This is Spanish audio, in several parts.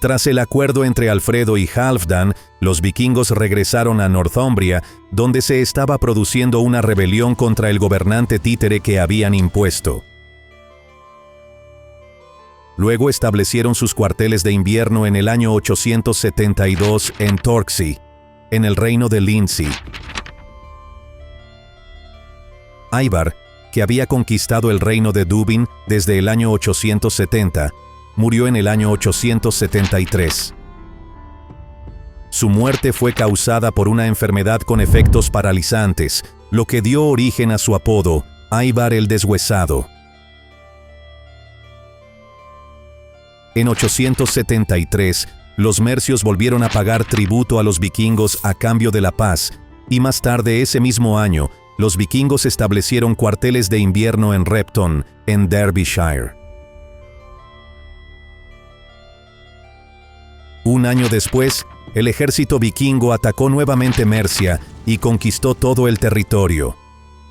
Tras el acuerdo entre Alfredo y Halfdan, los vikingos regresaron a Northumbria, donde se estaba produciendo una rebelión contra el gobernante títere que habían impuesto. Luego establecieron sus cuarteles de invierno en el año 872 en Torksey, en el reino de Lindsey. Ivar, que había conquistado el reino de Dubin desde el año 870, murió en el año 873. Su muerte fue causada por una enfermedad con efectos paralizantes, lo que dio origen a su apodo, Ivar el Deshuesado. En 873, los mercios volvieron a pagar tributo a los vikingos a cambio de la paz, y más tarde ese mismo año, los vikingos establecieron cuarteles de invierno en Repton, en Derbyshire. Un año después, el ejército vikingo atacó nuevamente Mercia y conquistó todo el territorio.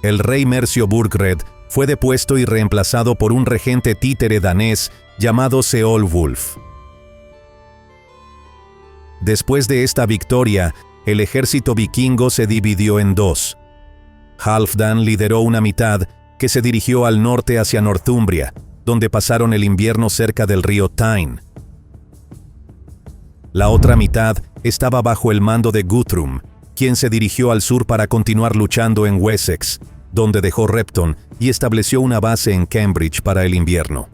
El rey Mercio Burgred fue depuesto y reemplazado por un regente títere danés llamado Ceolwulf. Después de esta victoria, el ejército vikingo se dividió en dos. Halfdan lideró una mitad que se dirigió al norte hacia Northumbria, donde pasaron el invierno cerca del río Tyne. La otra mitad estaba bajo el mando de Guthrum, quien se dirigió al sur para continuar luchando en Wessex, donde dejó Repton y estableció una base en Cambridge para el invierno.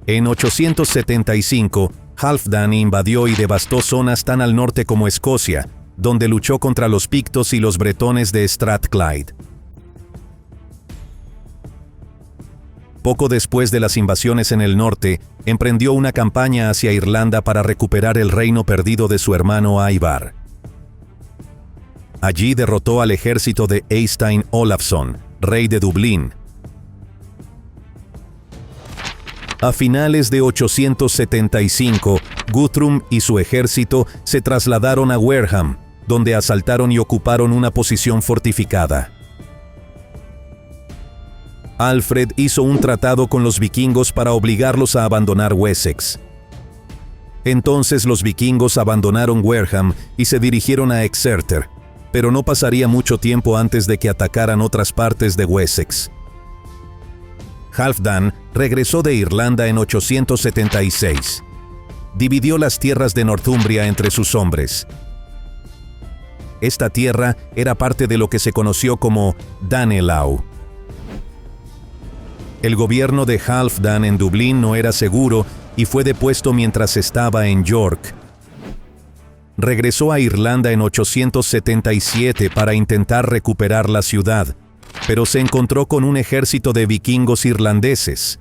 En 875, Halfdan invadió y devastó zonas tan al norte como Escocia, donde luchó contra los pictos y los bretones de Strathclyde. Poco después de las invasiones en el norte, emprendió una campaña hacia Irlanda para recuperar el reino perdido de su hermano Ivar. Allí derrotó al ejército de Eystein Olafsson, rey de Dublín. A finales de 875, Guthrum y su ejército se trasladaron a Wareham, donde asaltaron y ocuparon una posición fortificada. Alfred hizo un tratado con los vikingos para obligarlos a abandonar Wessex. Entonces los vikingos abandonaron Wareham y se dirigieron a Exeter, pero no pasaría mucho tiempo antes de que atacaran otras partes de Wessex. Halfdan regresó de Irlanda en 876. Dividió las tierras de Northumbria entre sus hombres. Esta tierra era parte de lo que se conoció como Danelaw. El gobierno de Halfdan en Dublín no era seguro y fue depuesto mientras estaba en York. Regresó a Irlanda en 877 para intentar recuperar la ciudad, pero se encontró con un ejército de vikingos irlandeses.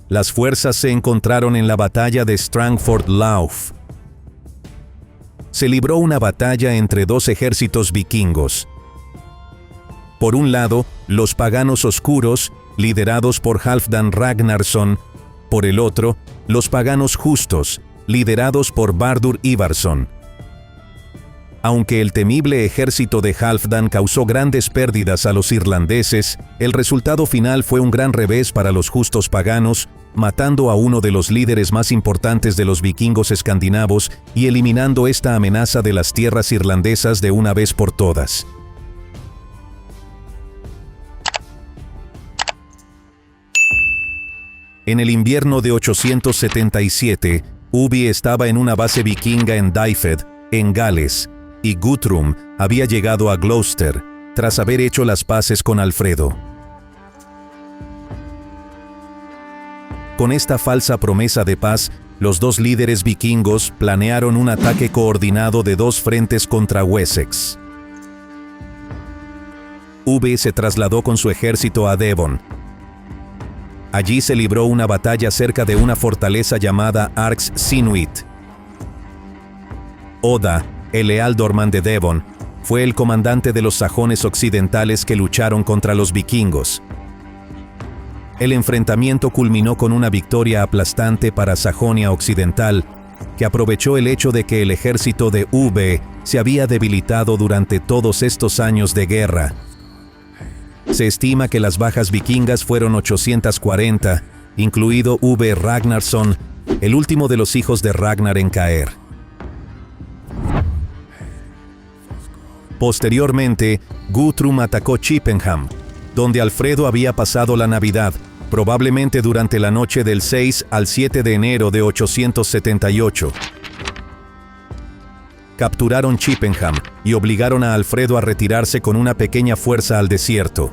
Las fuerzas se encontraron en la batalla de Strangford Lough. Se libró una batalla entre dos ejércitos vikingos. Por un lado, los paganos oscuros, liderados por Halfdan Ragnarsson; por el otro, los paganos justos, liderados por Bardur Ivarsson. Aunque el temible ejército de Halfdan causó grandes pérdidas a los irlandeses, el resultado final fue un gran revés para los justos paganos, matando a uno de los líderes más importantes de los vikingos escandinavos y eliminando esta amenaza de las tierras irlandesas de una vez por todas. En el invierno de 877, Ubi estaba en una base vikinga en Dyfed, en Gales, y Guthrum había llegado a Gloucester, tras haber hecho las paces con Alfredo. Con esta falsa promesa de paz, los dos líderes vikingos planearon un ataque coordinado de dos frentes contra Wessex. Ubi se trasladó con su ejército a Devon. Allí se libró una batalla cerca de una fortaleza llamada Arx Sinuit. Oda, el ealdorman de Devon, fue el comandante de los sajones occidentales que lucharon contra los vikingos. El enfrentamiento culminó con una victoria aplastante para Sajonia Occidental, que aprovechó el hecho de que el ejército de Ube se había debilitado durante todos estos años de guerra. Se estima que las bajas vikingas fueron 840 incluido V. Ragnarsson, el último de los hijos de Ragnar en caer. Posteriormente, Guthrum atacó Chippenham, donde Alfredo había pasado la Navidad, probablemente durante la noche del 6 al 7 de enero de 878. Capturaron Chippenham y obligaron a Alfredo a retirarse con una pequeña fuerza al desierto.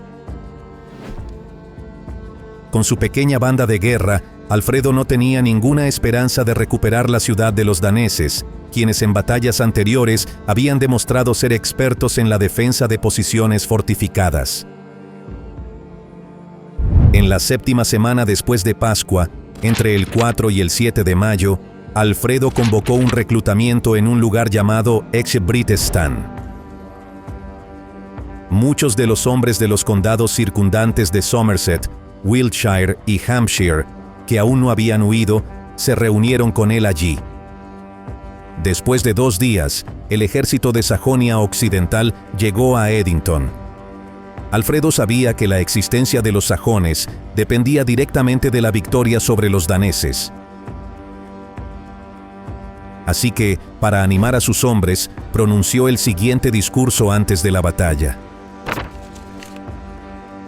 Con su pequeña banda de guerra, Alfredo no tenía ninguna esperanza de recuperar la ciudad de los daneses, quienes en batallas anteriores habían demostrado ser expertos en la defensa de posiciones fortificadas. En la séptima semana después de Pascua, entre el 4 y el 7 de mayo, Alfredo convocó un reclutamiento en un lugar llamado Ecgbritestan. Muchos de los hombres de los condados circundantes de Somerset, Wiltshire y Hampshire, que aún no habían huido, se reunieron con él allí. Después de 2 días, el ejército de Sajonia Occidental llegó a Edington. Alfredo sabía que la existencia de los sajones dependía directamente de la victoria sobre los daneses. Así que, para animar a sus hombres, pronunció el siguiente discurso antes de la batalla.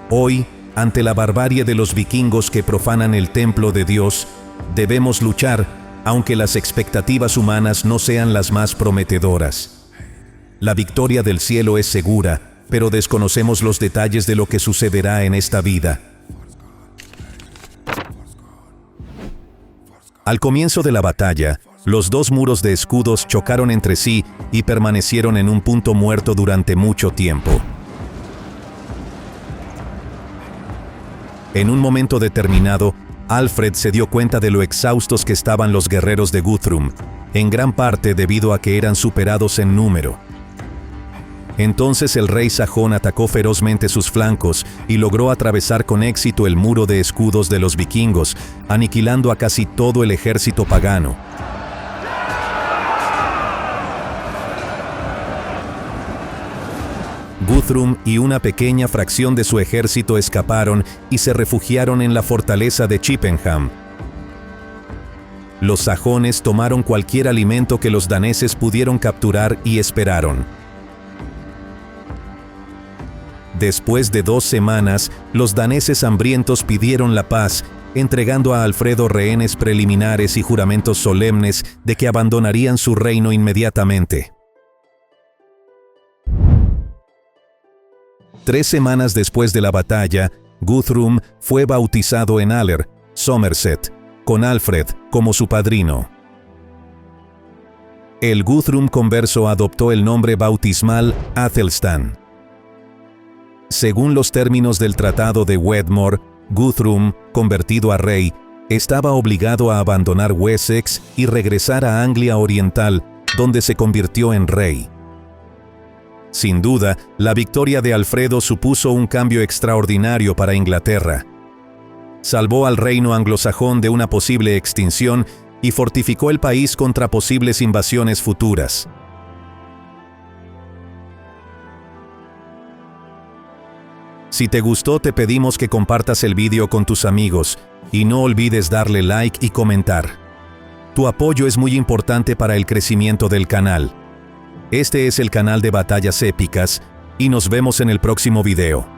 Hoy, ante la barbarie de los vikingos que profanan el templo de Dios, debemos luchar, aunque las expectativas humanas no sean las más prometedoras. La victoria del cielo es segura, pero desconocemos los detalles de lo que sucederá en esta vida. Al comienzo de la batalla, los 2 muros de escudos chocaron entre sí y permanecieron en un punto muerto durante mucho tiempo. En un momento determinado, Alfred se dio cuenta de lo exhaustos que estaban los guerreros de Guthrum, en gran parte debido a que eran superados en número. Entonces el rey sajón atacó ferozmente sus flancos y logró atravesar con éxito el muro de escudos de los vikingos, aniquilando a casi todo el ejército pagano. Guthrum y una pequeña fracción de su ejército escaparon y se refugiaron en la fortaleza de Chippenham. Los sajones tomaron cualquier alimento que los daneses pudieron capturar y esperaron. Después de 2 semanas, los daneses hambrientos pidieron la paz, entregando a Alfredo rehenes preliminares y juramentos solemnes de que abandonarían su reino inmediatamente. 3 semanas después de la batalla, Guthrum fue bautizado en Aller, Somerset, con Alfred como su padrino. El Guthrum converso adoptó el nombre bautismal Athelstan. Según los términos del Tratado de Wedmore, Guthrum, convertido a rey, estaba obligado a abandonar Wessex y regresar a Anglia Oriental, donde se convirtió en rey. Sin duda, la victoria de Alfredo supuso un cambio extraordinario para Inglaterra. Salvó al reino anglosajón de una posible extinción y fortificó el país contra posibles invasiones futuras. Si te gustó, te pedimos que compartas el vídeo con tus amigos y no olvides darle like y comentar. Tu apoyo es muy importante para el crecimiento del canal. Este es el canal de Batallas Épicas y nos vemos en el próximo video.